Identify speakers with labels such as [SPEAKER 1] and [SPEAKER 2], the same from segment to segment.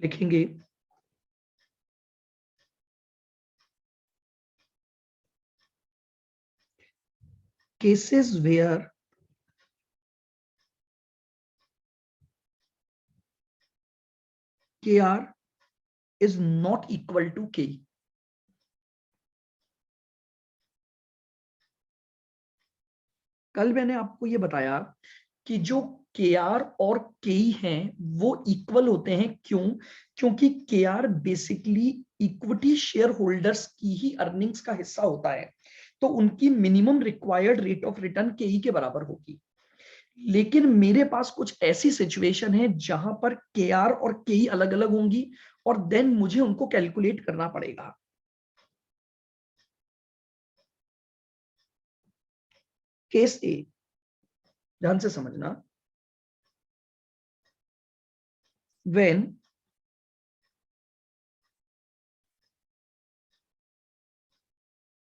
[SPEAKER 1] लिखेंगे cases where KR is not equal to KE। कल मैंने आपको ये बताया कि जो KR और KE हैं वो इक्वल होते हैं। क्यों? क्योंकि KR basically equity share holders की ही अर्निंग्स का हिस्सा होता है, तो उनकी minimum required rate of return KE के बराबर होगी। लेकिन मेरे पास कुछ ऐसी सिचुएशन है जहां पर KR और KE अलग अलग होंगी और देन मुझे उनको कैलकुलेट करना पड़ेगा। केस ए, ध्यान से समझना। when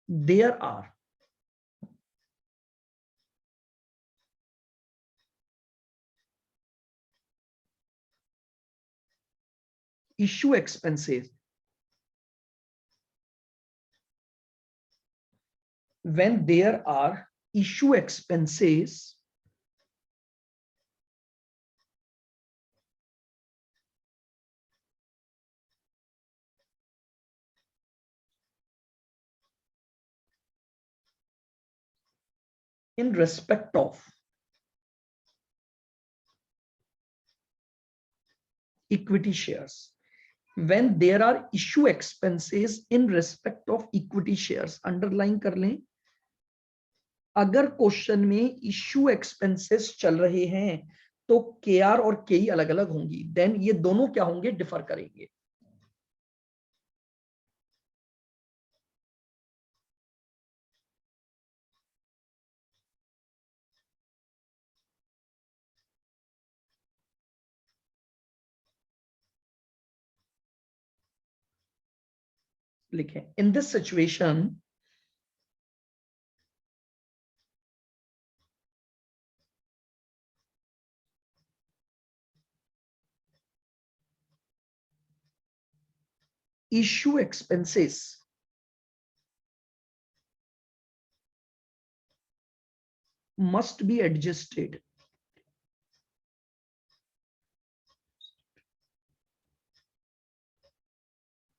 [SPEAKER 1] there are issue expenses, when there are issue expenses in respect of equity shares, when there are issue expenses in respect of equity shares, underline कर लें। अगर क्वेश्चन में इश्यू एक्सपेंसेस चल रहे हैं तो KR और KE अलग अलग होंगी, देन ये दोनों क्या होंगे? डिफर करेंगे। लिखें in this situation issue expenses must be adjusted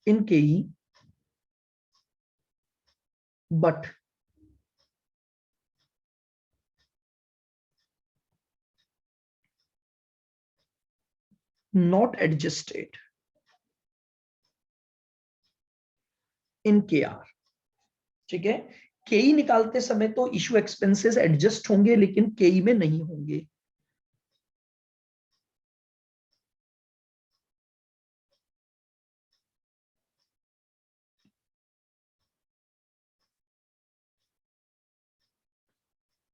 [SPEAKER 1] in KE, but not adjusted in KR। ठीक है, KE निकालते समय तो इश्यू एक्सपेंसेस एडजस्ट होंगे लेकिन KE में नहीं होंगे।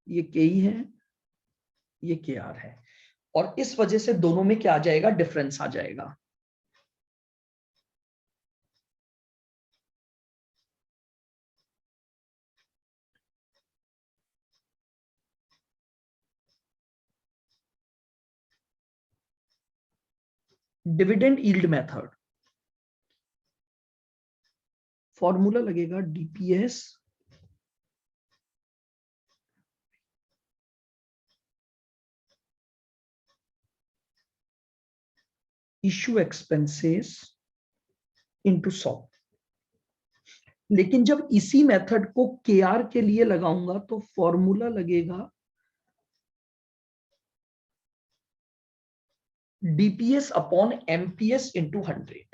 [SPEAKER 1] ये KE है, ये KR है, और इस वजह से दोनों में क्या आ जाएगा? डिफरेंस आ जाएगा। डिविडेंड यील्ड मेथड, फॉर्मूला लगेगा DPS इश्यू एक्सपेंसेस इंटू 100। लेकिन जब इसी मेथड को KR के लिए लगाऊंगा तो फॉर्मूला लगेगा DPS upon MPS into 100।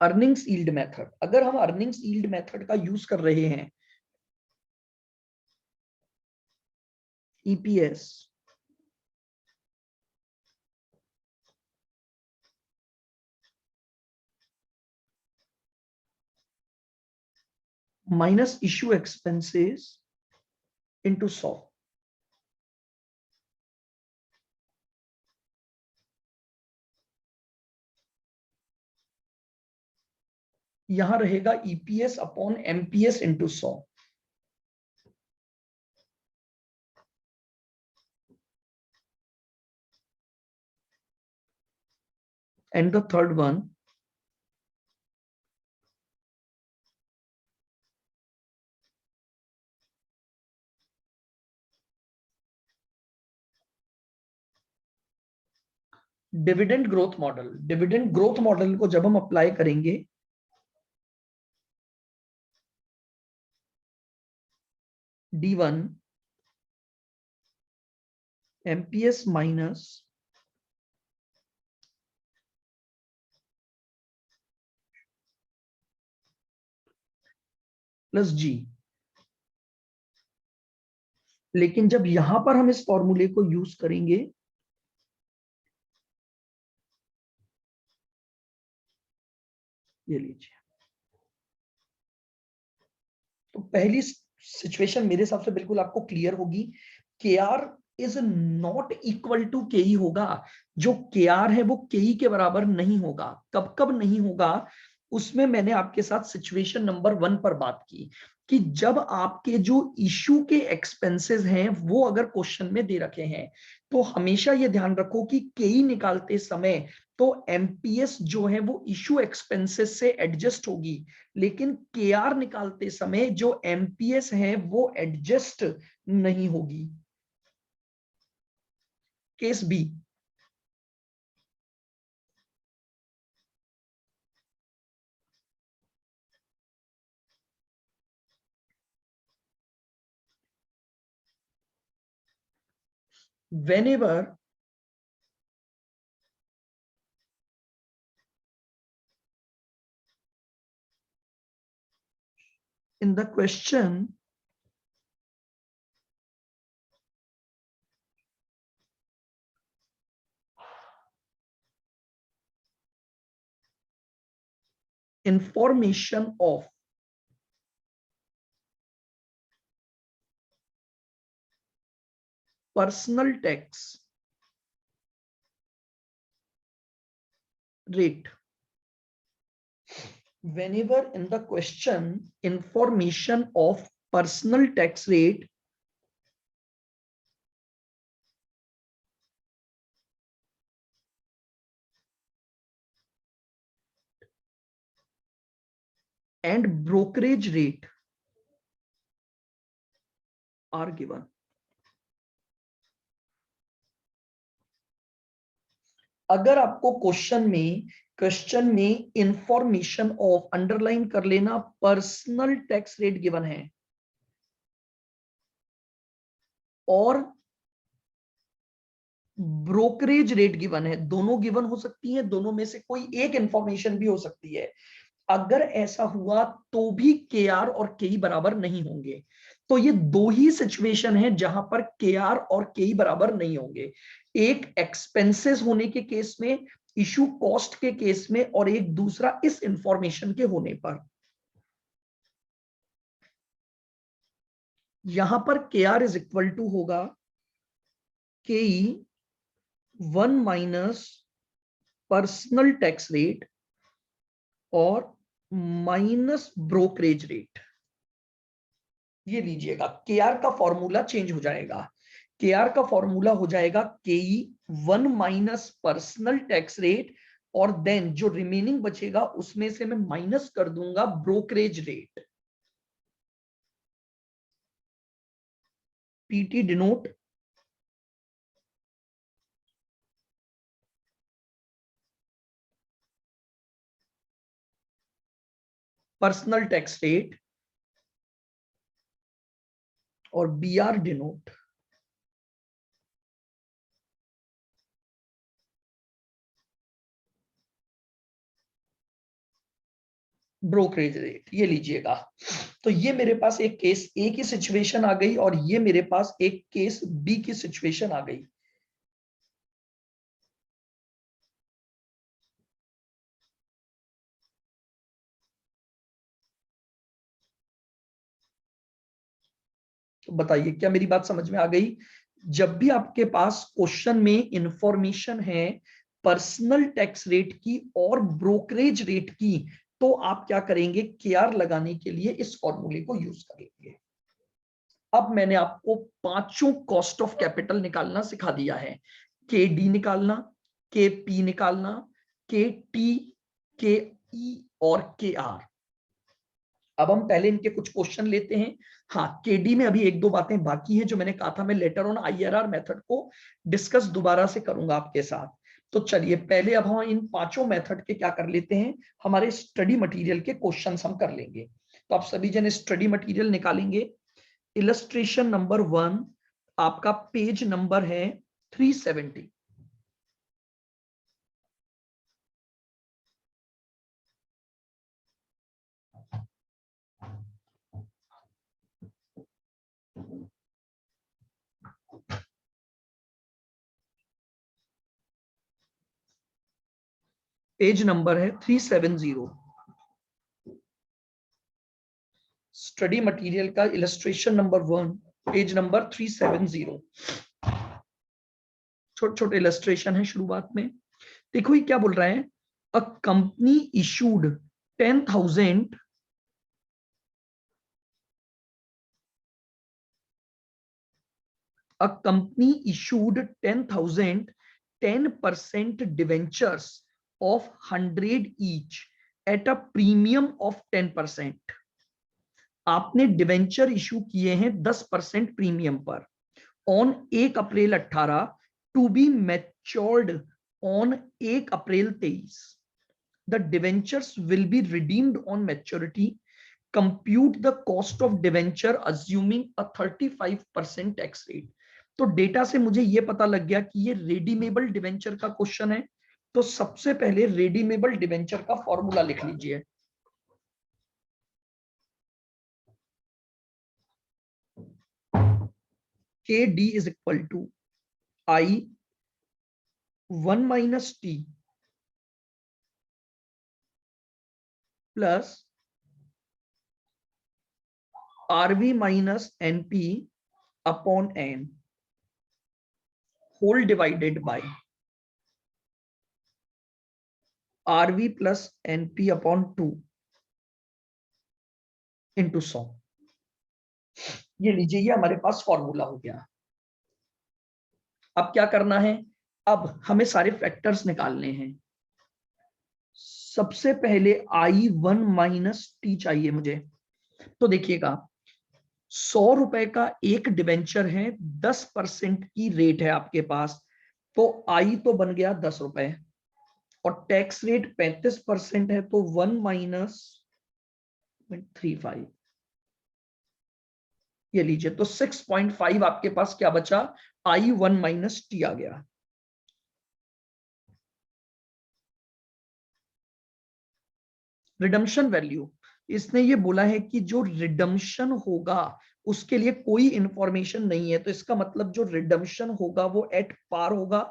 [SPEAKER 1] Earnings yield method, अगर हम अर्निंग्स यील्ड मेथड का यूज कर रहे हैं, EPS minus issue expenses into 100, यहां रहेगा EPS upon MPS into 100। And the third one, dividend growth model. Dividend growth model को जब हम अप्लाई करेंगे, D1 एमपीएस माइनस प्लस जी। लेकिन जब यहां पर हम इस फॉर्मूले को यूज करेंगे, ये लीजिए, तो पहली सिचुएशन मेरे हिसाब से बिल्कुल आपको क्लियर होगी। K R is not equal to K E होगा। जो के आर है वो के ई के बराबर नहीं होगा। कब कब नहीं होगा, उसमें मैंने आपके साथ सिचुएशन नंबर 1 पर बात की कि जब आपके जो इशू के एक्सपेंसेस हैं वो अगर क्वेश्चन में दे रखे हैं, तो हमेशा ये ध्यान रखो कि के ई निकालते समय तो एमपीएस जो है वो इशू एक्सपेंसेस से एडजस्ट होगी, लेकिन केआर निकालते समय जो एमपीएस है वो एडजस्ट नहीं होगी। Case B, whenever in the question information of personal tax rate, whenever in the question information of personal tax rate and brokerage rate are given, अगर आपको क्वेश्चन में इंफॉर्मेशन ऑफ, अंडरलाइन कर लेना, personal tax rate given है और brokerage rate given है, दोनों given हो सकती है, दोनों में से कोई एक इंफॉर्मेशन भी हो सकती है, अगर ऐसा हुआ तो भी के आर और के ई बराबर नहीं होंगे। तो ये दो ही सिचुएशन है जहां पर के आर और के ई बराबर नहीं होंगे, एक एक्सपेंसेस होने के केस में, इशू कॉस्ट के केस में, और एक दूसरा इस इंफॉर्मेशन के होने पर। यहां पर K R is equal to होगा के ई 1 माइनस पर्सनल टैक्स रेट और माइनस ब्रोकरेज रेट। ये लीजिएगा, के आर का फॉर्मूला चेंज हो जाएगा, के आर का फॉर्मूला हो जाएगा के ई 1 माइनस पर्सनल टैक्स रेट, और देन जो रिमेनिंग बचेगा उसमें से मैं माइनस कर दूंगा brokerage rate. PT denote personal tax rate और B R denote brokerage rate. ये लीजिएगा, तो ये मेरे पास एक केस ए की सिचुएशन आ गई और ये मेरे पास एक केस बी की सिचुएशन आ गई। तो बताइए क्या मेरी बात समझ में आ गई? जब भी आपके पास क्वेश्चन में इंफॉर्मेशन है पर्सनल टैक्स रेट की और ब्रोकरेज रेट की, तो आप क्या करेंगे, केआर लगाने के लिए इस फॉर्मूले को यूज कर लेंगे। अब मैंने आपको पांचों कॉस्ट ऑफ कैपिटल निकालना सिखा दिया है, के डी निकालना, के पी निकालना, के टी, के ई और के आर। अब हम पहले इनके कुछ क्वेश्चन लेते हैं। हाँ, केडी में अभी एक दो बातें बाकी हैं जो मैंने कहा था, मैं लेटर ऑन आईआरआर मेथड को डिस्कस दोबारा से करूंगा आपके साथ। तो चलिए पहले अब हम इन पांचों मेथड के क्या कर लेते हैं, हमारे स्टडी मटेरियल के क्वेश्चंस हम कर लेंगे। तो आप सभी जन स्टडी मटेरियल निकालेंगे। इलस्ट्रेशन नंबर 1, आपका पेज नंबर है 370। पेज नंबर है 370। स्टडी मटेरियल का इलस्ट्रेशन नंबर 1, पेज नंबर 370। छोटे छोटे इलस्ट्रेशन है शुरुआत में। देखो ये क्या बोल रहा है, a company issued 10,000 a company issued 10,000 10% debentures of 100 each at a premium of 10%। आपने डिवेंचर इशू किए हैं 10% प्रीमियम पर on 1 April 18 to be matured on 1 April 23। The debentures will be redeemed on maturity. Compute the cost of debenture assuming a 35% tax rate. तो data से मुझे यह पता लग गया कि ये रेडीमेबल डिवेंचर का क्वेश्चन है। तो सबसे पहले रेडीमेबल डिवेंचर का फॉर्मूला लिख लीजिए। K D is equal to I 1 minus T plus RV minus NP upon N whole divided by RV plus NP upon 2 into 100। ये लीजिए, ये हमारे पास फॉर्मूला हो गया। अब क्या करना है, अब हमें सारे फैक्टर्स निकालने हैं। सबसे पहले I1 माइनस टी चाहिए मुझे। तो देखिएगा, 100 रुपए का एक डिवेंचर है, 10% की रेट है आपके पास, तो आई तो बन गया 10 रुपए और टैक्स रेट 35% है, तो 1 माइनस 35। ये लीजिए, तो 6.5 आपके पास क्या बचा, I1 माइनस टी आ गया। रिडम्पशन वैल्यू, इसने ये बोला है कि जो रिडम्पशन होगा उसके लिए कोई इंफॉर्मेशन नहीं है, तो इसका मतलब जो रिडम्पशन होगा वो एट पार होगा।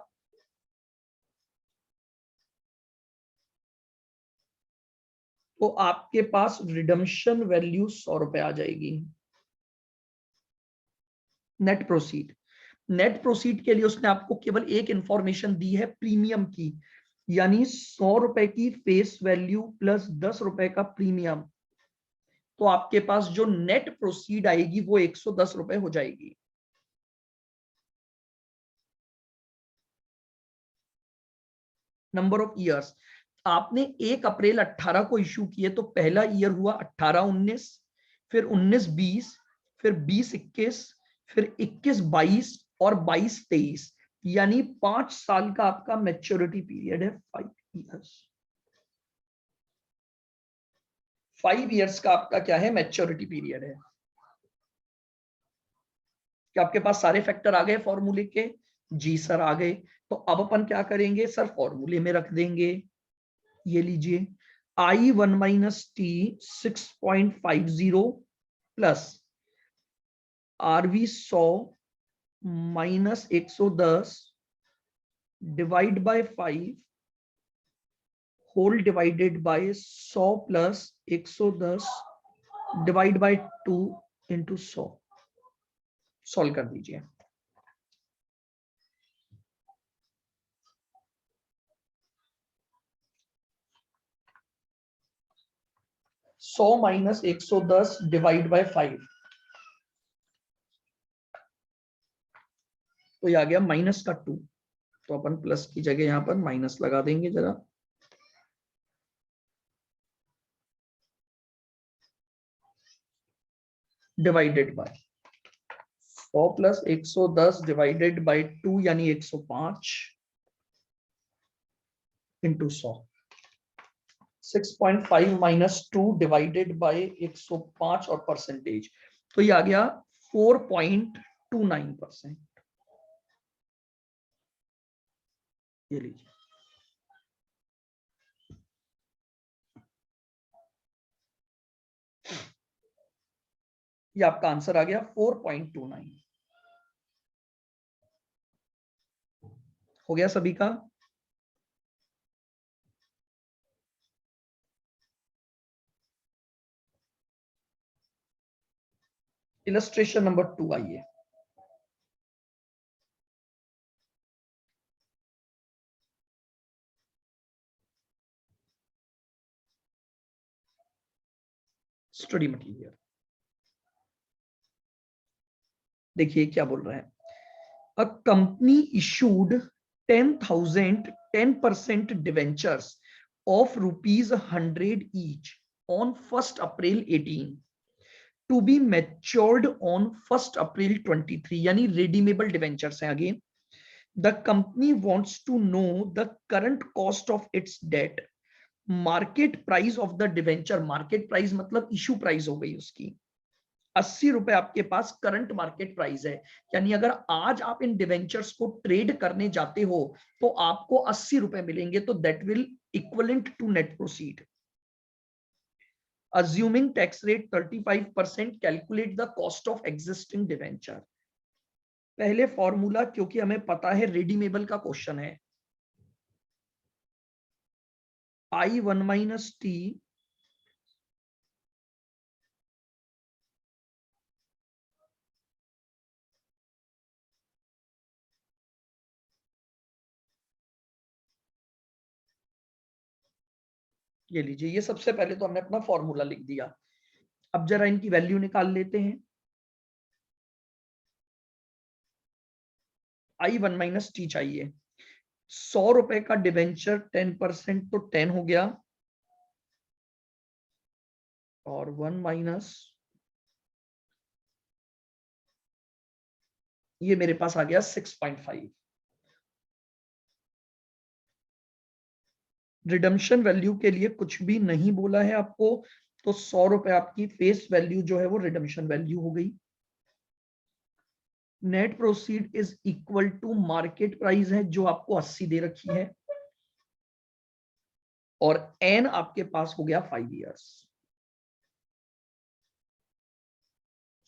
[SPEAKER 1] तो आपके पास रिडम्पशन वैल्यू 100 रुपए आ जाएगी। नेट प्रोसीड, नेट प्रोसीड के लिए उसने आपको केवल एक इंफॉर्मेशन दी है, प्रीमियम की, यानी 100 रुपए की फेस वैल्यू प्लस 10 रुपए का प्रीमियम। तो आपके पास जो नेट प्रोसीड आएगी वो 110 रुपए हो जाएगी। नंबर ऑफ ईयर्स, आपने 1 अप्रैल 18 को इशू किए, तो पहला ईयर हुआ 18-19, फिर 19-20, फिर 20-21, फिर 21-22 और 22-23, यानी 5 साल का आपका मैच्योरिटी पीरियड है। 5 ईयर्स, 5 ईयर्स का आपका क्या है, मैच्योरिटी पीरियड है। क्या आपके पास सारे फैक्टर आ गए फॉर्मूले के? जी सर आ गए। तो अब अपन क्या करेंगे सर, फॉर्मूले में रख देंगे। ये लीजिए, I1 minus T 6.50 plus RV 100 minus 110 divide by 5 whole divided by 100 plus 110 divide by 2 into 100। Solve कर दीजिए। 100 माइनस 110 डिवाइड बाय 5, तो ये आ गया माइनस का 2, तो अपन प्लस की जगह यहां पर माइनस लगा देंगे जरा। Divided by 100 plus 110 divided by 2 यानी 105 इंटू 100। 6.5 माइनस 2 डिवाइडेड बाय 105 और परसेंटेज, तो ये आ गया 4.29%। ये लीजिए, ये आपका आंसर आ गया 4.29। हो गया सभी का? इलस्ट्रेशन नंबर 2 आइए। स्टडी मटेरियल देखिए क्या बोल रहा है। A company issued 10% debentures of ₹100 each on 1 April 18 to be matured on 1 April 23, यानी रिडीमेबल डिवेंचर्स हैं again. The company wants to know the current cost of its debt, market price of the debenture, market price मतलब issue price हो गई उसकी, 80 रुपए आपके पास current market price है, यानी अगर आज आप इन डिवेंचर्स को ट्रेड करने जाते हो तो आपको 80 रुपए मिलेंगे, तो that will equivalent to net proceed. assuming tax rate 35%, calculate the cost of existing debenture। पहले फॉर्मूला, क्योंकि हमें पता है रिडीमेबल का क्वेश्चन है, I1 माइनस टी ये लीजिए, ये सबसे पहले तो हमने अपना फॉर्मूला लिख दिया। अब जरा इनकी वैल्यू निकाल लेते हैं। I1 माइनस टी चाहिए, 100 रुपए का डिवेंचर 10% तो 10 हो गया, और 1 माइनस ये मेरे पास आ गया 6.5। रिडम्पशन वैल्यू के लिए कुछ भी नहीं बोला है आपको, तो 100 रुपए आपकी फेस वैल्यू जो है वो रिडम्पशन वैल्यू हो गई। Net proceed is equal to market price है जो आपको 80 दे रखी है, और एन आपके पास हो गया 5 इयर्स।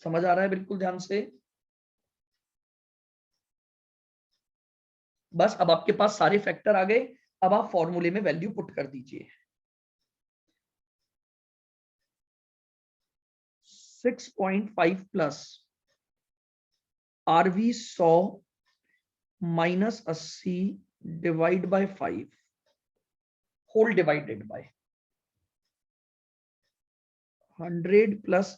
[SPEAKER 1] समझ आ रहा है बिल्कुल ध्यान से? बस अब आपके पास सारे फैक्टर आ गए, अब आप फॉर्मूले में वैल्यू पुट कर दीजिए। 6.5 plus RV 100 minus 80 divide by 5 whole divided by 100 plus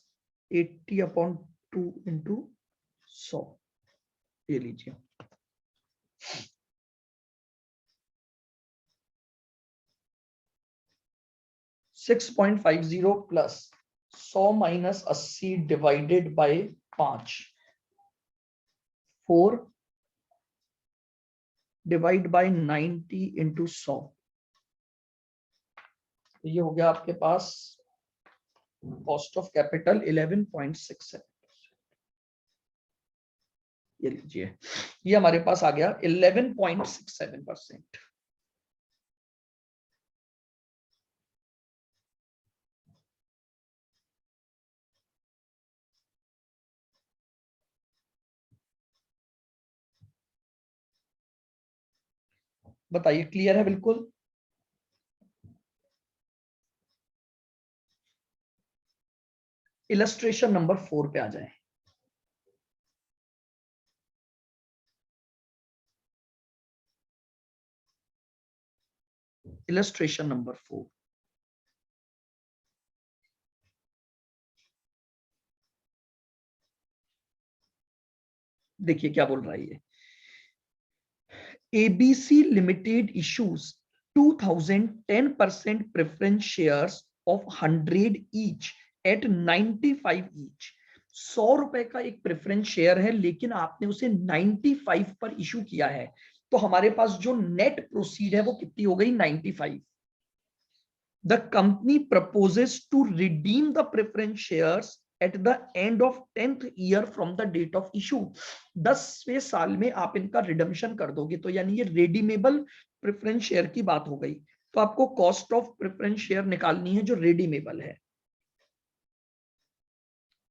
[SPEAKER 1] 80 upon 2 into 100। ये लीजिए, 6.50 plus 100 minus 80 divided by 5, 4 divide by 90 into 100, तो ये हो गया आपके पास कॉस्ट ऑफ कैपिटल 11.67। ये लीजिए, ये हमारे पास आ गया 11.67%। बताइए क्लियर है बिल्कुल? इलस्ट्रेशन नंबर 4 पे आ जाए। इलस्ट्रेशन नंबर 4, देखिए क्या बोल रहा है ये, ABC limited issues 2010% preference shares of 100 each eight 95 each. 100 रुपए का एक प्रेफरेंस शेयर है, लेकिन आपने उसे 95 पर इशू किया है, तो हमारे पास जो नेट प्रोसीड है वो कितनी हो गई, 95। The company proposes to redeem the preference shares at the end of 10th year from the date of issue। 10वें साल में आप इनका रिडम्शन कर दोगे, तो यानी ये रेडीमेबल प्रेफरेंस शेयर की बात हो गई। तो आपको कॉस्ट ऑफ प्रेफरेंस शेयर निकालनी है जो रेडीमेबल है।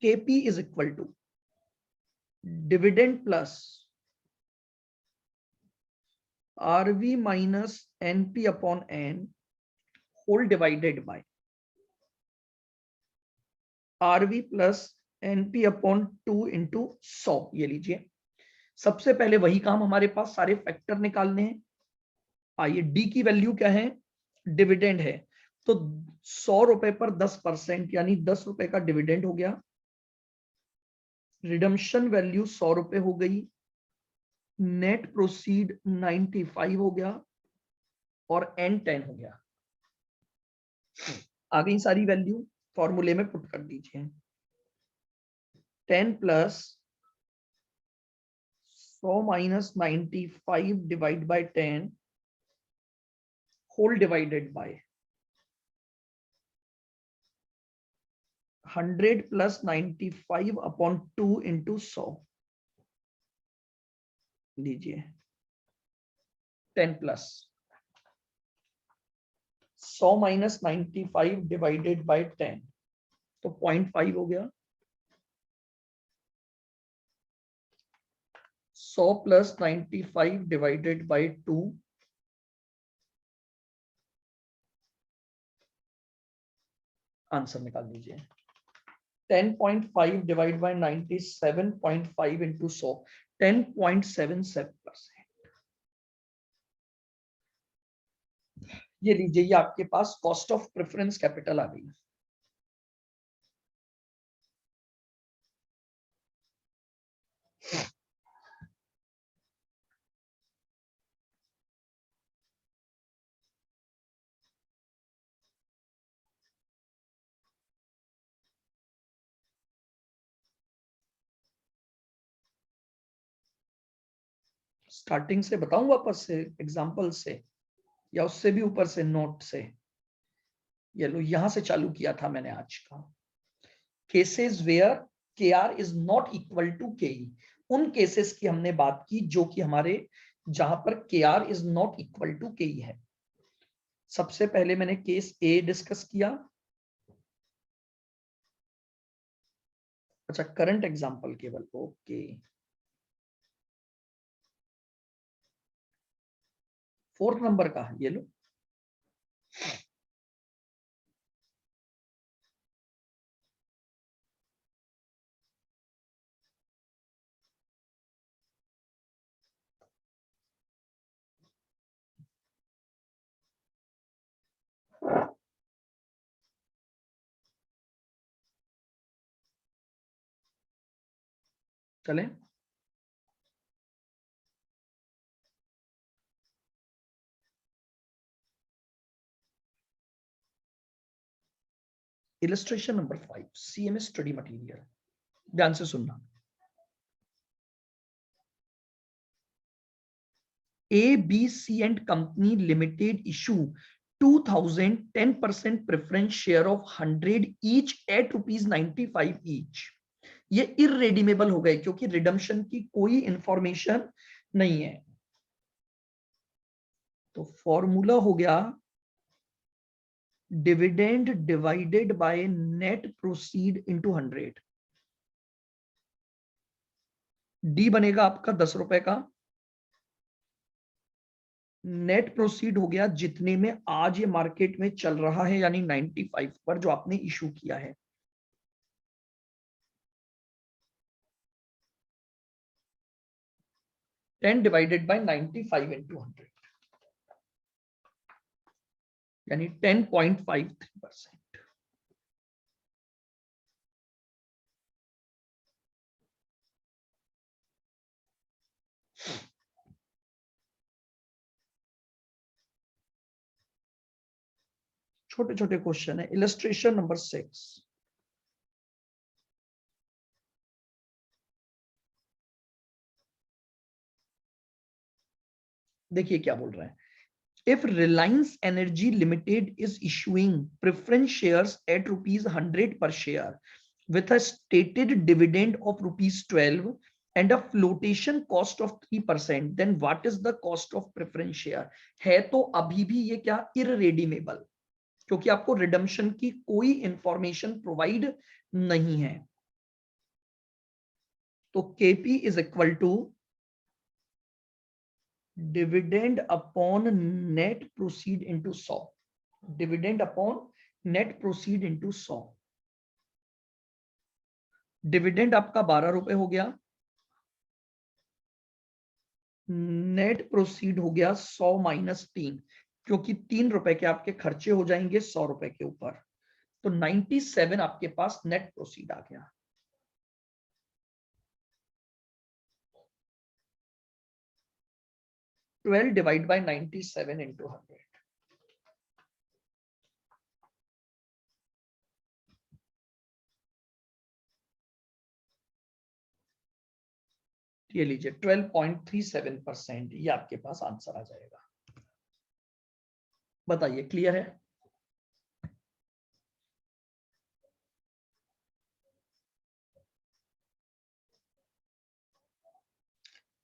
[SPEAKER 1] KP is equal to dividend plus RV minus NP upon N whole divided by RV plus NP upon 2 into 100। ये लीजिए, सबसे पहले वही काम, हमारे पास सारे फैक्टर निकालने हैं। आइए, डी की वैल्यू क्या है, डिविडेंड है, तो 100 रुपए पर 10% यानी 10 रुपए का डिविडेंड हो गया। रिडम्शन वैल्यू 100 रुपए हो गई, नेट प्रोसीड 95 हो गया और एन 10 हो गया। आ गई सारी वैल्यू, फॉर्मूले में पुट कर दीजिए। 10 plus 100 minus 95 divide by 10 whole divided by 100 plus 95 upon 2 into 100। लीजिए 10 प्लस 100 माइनस 95 डिवाइडेड बाय 10, तो 0.5 हो गया। 100 प्लस 95 डिवाइडेड बाय 2, आंसर निकाल दीजिए। 10.5 डिवाइड बाय 97.5 इंटू 100, 10.77%। ये लीजिए, ये आपके पास कॉस्ट ऑफ प्रेफरेंस कैपिटल आ गई। स्टार्टिंग से बताऊं, वापस से एग्जांपल से, या उससे भी ऊपर से नोट से? ये लो, यहां से चालू किया था मैंने आज का। Cases where K R is not equal to K E, उन केसेस की हमने बात की जो कि हमारे, जहां पर K R is not equal to K E है। सबसे पहले मैंने केस ए डिस्कस किया। अच्छा, करंट एग्जांपल केवल, ओके। फोर्थ नंबर का ये लो, चले। Illustration number 5, CMA study material, ध्यान से सुनना। ABC and Company Limited issue 2010% preference share of 100 each at ₹95 each। ये इरेडीमेबल हो गए क्योंकि रिडम्शन की कोई इंफॉर्मेशन नहीं है। तो फॉर्मूला हो गया dividend divided by net proceed into 100। D बनेगा आपका 10 रुपए का, नेट प्रोसीड हो गया जितने में आज ये मार्केट में चल रहा है, यानी 95 पर जो आपने इशू किया है। टेन डिवाइडेड बाय 95 इंटू 100, यानी 10.53%। छोटे छोटे क्वेश्चन है। इलस्ट्रेशन नंबर 6, देखिए क्या बोल रहा है। If Reliance Energy Limited is issuing preference shares at rupees 100 per share with a stated dividend of rupees 12 and a flotation cost of 3%, then what is the cost of preference share? है तो अभी भी ये क्या irredeemable, क्योंकि आपको redemption की कोई इंफॉर्मेशन प्रोवाइड नहीं है। तो KP is equal to dividend upon net proceed into 100, dividend upon net proceed into 100। Dividend आपका 12 रुपए हो गया, नेट प्रोसीड हो गया 100 माइनस 3, क्योंकि 3 रुपए के आपके खर्चे हो जाएंगे 100 रुपए के ऊपर, तो 97 आपके पास नेट प्रोसीड आ गया। ट्वेल्व डिवाइड बाई 97 इंटू 100, ये लीजिए 12.37%, ये आपके पास आंसर आ जाएगा। बताइए क्लियर है?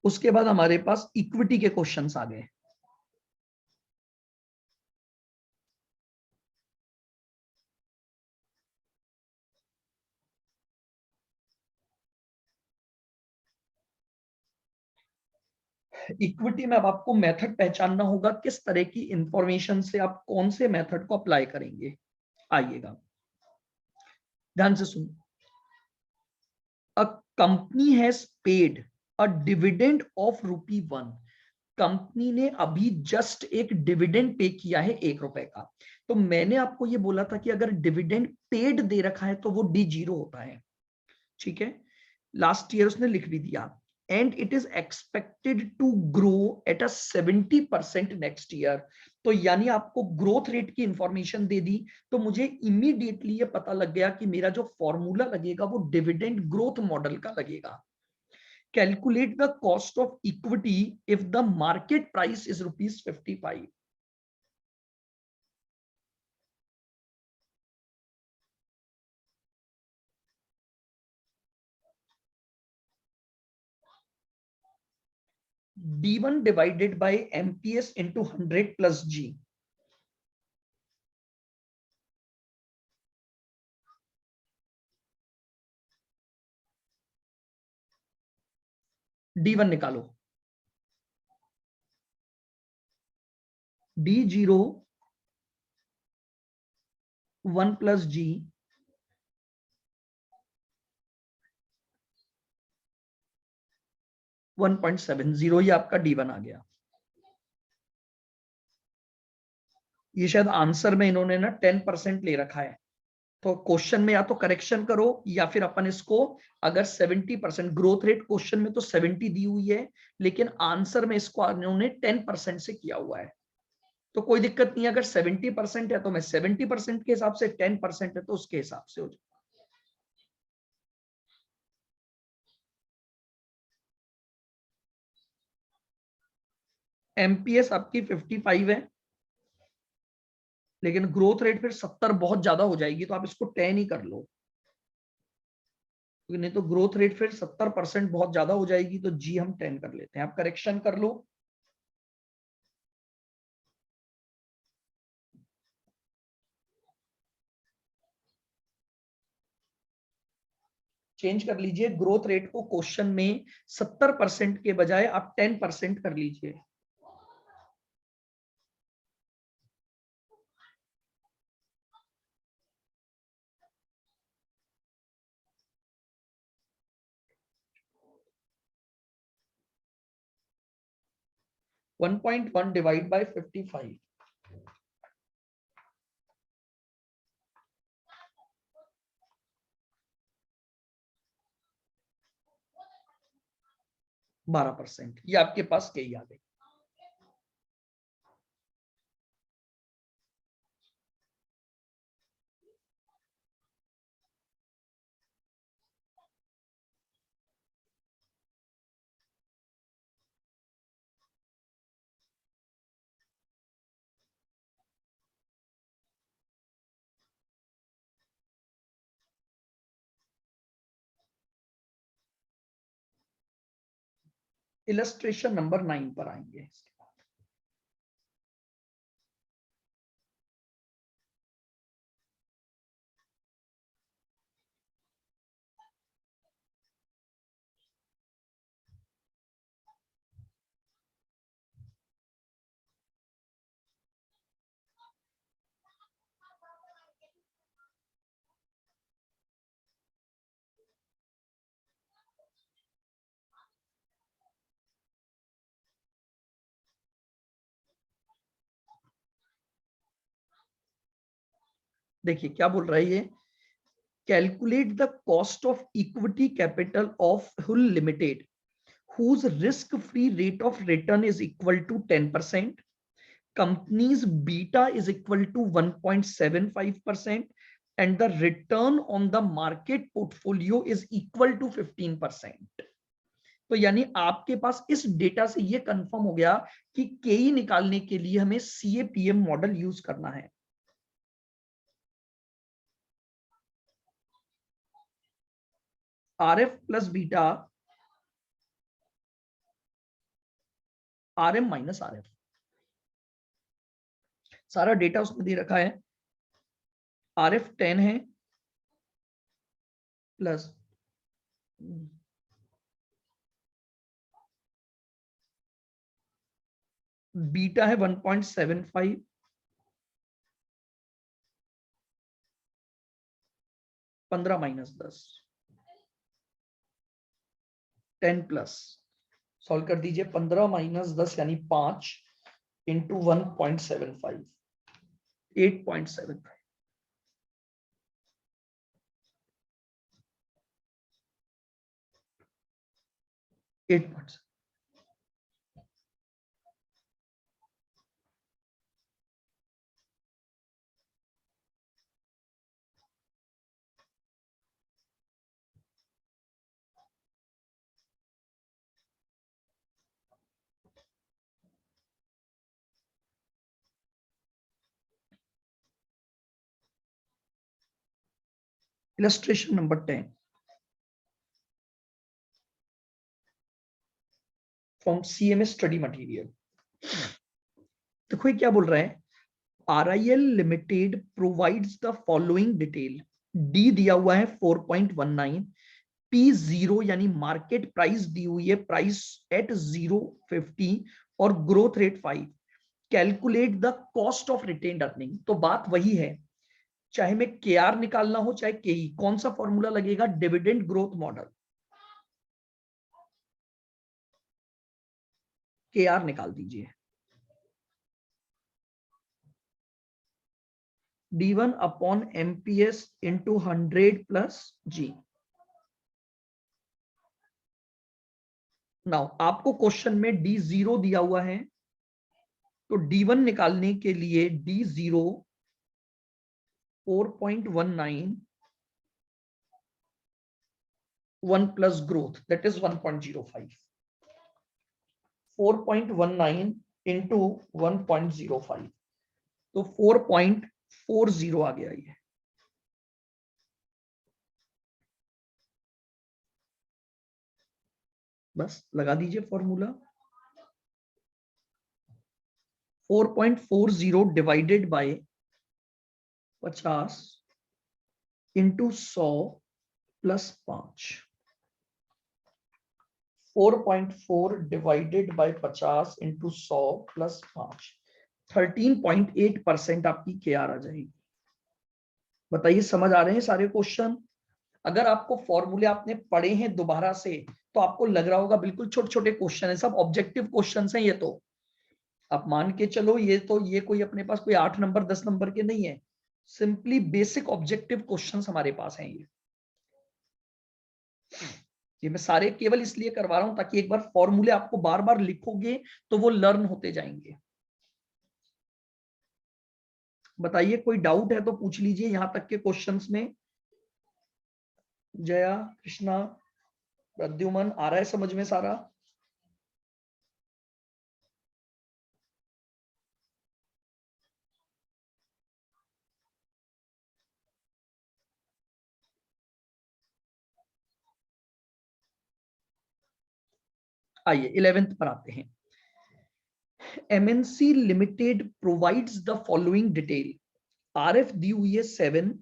[SPEAKER 1] उसके बाद हमारे पास इक्विटी के क्वेश्चंस आ गए। इक्विटी में अब आपको मेथड पहचानना होगा, किस तरह की इंफॉर्मेशन से आप कौन से मेथड को अप्लाई करेंगे। आइएगा ध्यान से सुन। A company has paid a dividend of ₹1। Company ने अभी जस्ट एक डिविडेंड पे किया है 1 रुपए का। तो मैंने आपको ये बोला था कि अगर डिविडेंड पेड दे रखा है तो वो D0 होता है, ठीक है। लास्ट ईयर उसने लिख भी दिया, and it is expected to grow at a 70% next year. तो यानी आपको ग्रोथ रेट की इंफॉर्मेशन दे दी, तो मुझे इमीडिएटली ये पता लग गया कि मेरा जो फॉर्मूला लगेगा वो डिविडेंड ग्रोथ मॉडल का लगेगा। Calculate the cost of equity if the market price is ₹55। D1 divided by MPS into 100 plus G। D1 निकालो। D0 1 plus G 1.70, ये आपका D1 आ गया। ये शायद आंसर में इन्होंने ना 10% ले रखा है, तो क्वेश्चन में या तो करेक्शन करो या फिर अपन इसको, अगर 70% ग्रोथ रेट क्वेश्चन में तो 70 दी हुई है, लेकिन आंसर में इसको इन्होंने 10% से किया हुआ है। तो कोई दिक्कत नहीं है, अगर 70% है तो मैं 70% के हिसाब से, 10% है तो उसके हिसाब से हो जाए। एमपीएस आपकी 55 है, लेकिन ग्रोथ रेट फिर 70 बहुत ज्यादा हो जाएगी, तो आप इसको 10 ही कर लो, नहीं तो ग्रोथ रेट फिर 70% बहुत ज्यादा हो जाएगी, तो जी हम 10 कर लेते हैं। आप करेक्शन कर लो, चेंज कर लीजिए ग्रोथ रेट को, क्वेश्चन में 70% के बजाय आप 10% कर लीजिए। वन 1.1 डिवाइड बाय 55, %12, ये आपके पास कई आ गई। इलस्ट्रेशन नंबर 9 पर आएंगे। देखिए क्या बोल रहा है ये, calculate the cost of equity capital of HUL limited whose risk free rate of return is equal to 10%, company's beta is equal to 1.75%, and the return on the market portfolio is equal to 15%। तो यानी आपके पास इस data से ये confirm हो गया कि केई निकालने के लिए हमें सीएपीएम मॉडल यूज करना है। RF plus beta, RM minus RF, सारा डेटा उसमें दे रखा है। आरएफ 10 है प्लस बीटा है 1.75, 15 माइनस 10, 10 प्लस, सॉल्व कर दीजिए। 15 माइनस 10 यानी 5 into 1.75, 8.75। 8 illustration number 10 from CMS study material. देखो ये क्या बोल रहा है, RIL limited provides the following detail. D दिया हुआ है 4.19, पी 0 यानी मार्केट प्राइस दी हुई है, प्राइस एट 0.50 और growth rate 5। Calculate the cost of retained earning. तो बात वही है, चाहे मैं के आर निकालना हो चाहे केई, कौन सा फॉर्मूला लगेगा, डिविडेंड ग्रोथ मॉडल। के आर निकाल दीजिए, D1 upon MPS into 100 plus G. Now आपको क्वेश्चन में D0 दिया हुआ है, तो D1 निकालने के लिए D0 4.19, 1 plus growth that is 1.05, 4.19 into 1.05, तो 4.40 आ गया ये। बस लगा दीजिए formula, 4.40 divided by 50 into 100 plus 5, 4.4 divided by 50 into 100 plus 5, 13.8% आपकी के आर आ जाएगी। बताइए समझ आ रहे हैं सारे क्वेश्चन? अगर आपको फॉर्मूले आपने पढ़े हैं दोबारा से तो आपको लग रहा होगा बिल्कुल छोटे छोटे क्वेश्चन है, सब ऑब्जेक्टिव क्वेश्चन हैं। ये तो आप मान के चलो, ये कोई अपने पास कोई 8 नंबर 10 नंबर के नहीं है, सिंपली बेसिक ऑब्जेक्टिव क्वेश्चंस हमारे पास हैं। ये मैं सारे केवल इसलिए करवा रहा हूं ताकि एक बार फॉर्मूले आपको बार बार लिखोगे तो वो लर्न होते जाएंगे। बताइए कोई डाउट है तो पूछ लीजिए यहां तक के क्वेश्चंस में। जया, कृष्णा, प्रद्युमन, आ रहा है समझ में सारा? आइए 11th पर आते हैं। MNC limited provides the following detail. RF दी हुई है 7,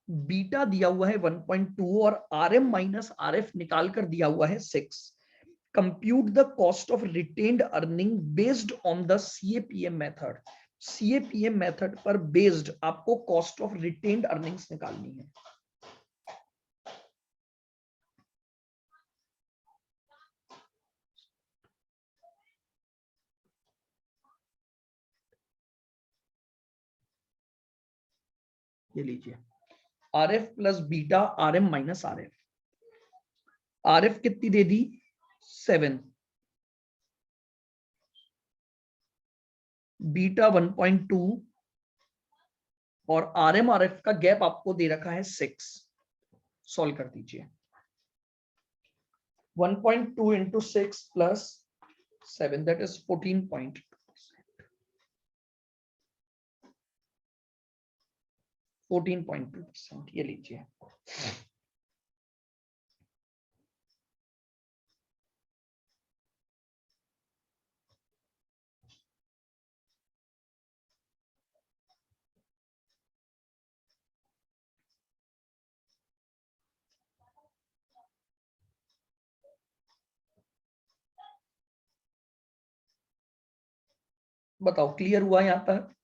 [SPEAKER 1] बीटा दिया हुआ है 1.2 और RM माइनस RF निकाल कर दिया हुआ है 6। Compute the cost of retained earning based on the CAPM method. CAPM method पर बेस्ड आपको कॉस्ट ऑफ रिटेन्ड अर्निंग्स निकालनी है। ये लीजिए, RF plus beta RM minus RF। RF कितनी दे दी? 7, बीटा 1.2 और RM RF का गैप आपको दे रखा है 6। सॉल्व कर दीजिए। 1.2 into 6 plus 7, that is 14.2%। 14.2%, ये लीजिए। बताओ क्लियर हुआ यहां तक?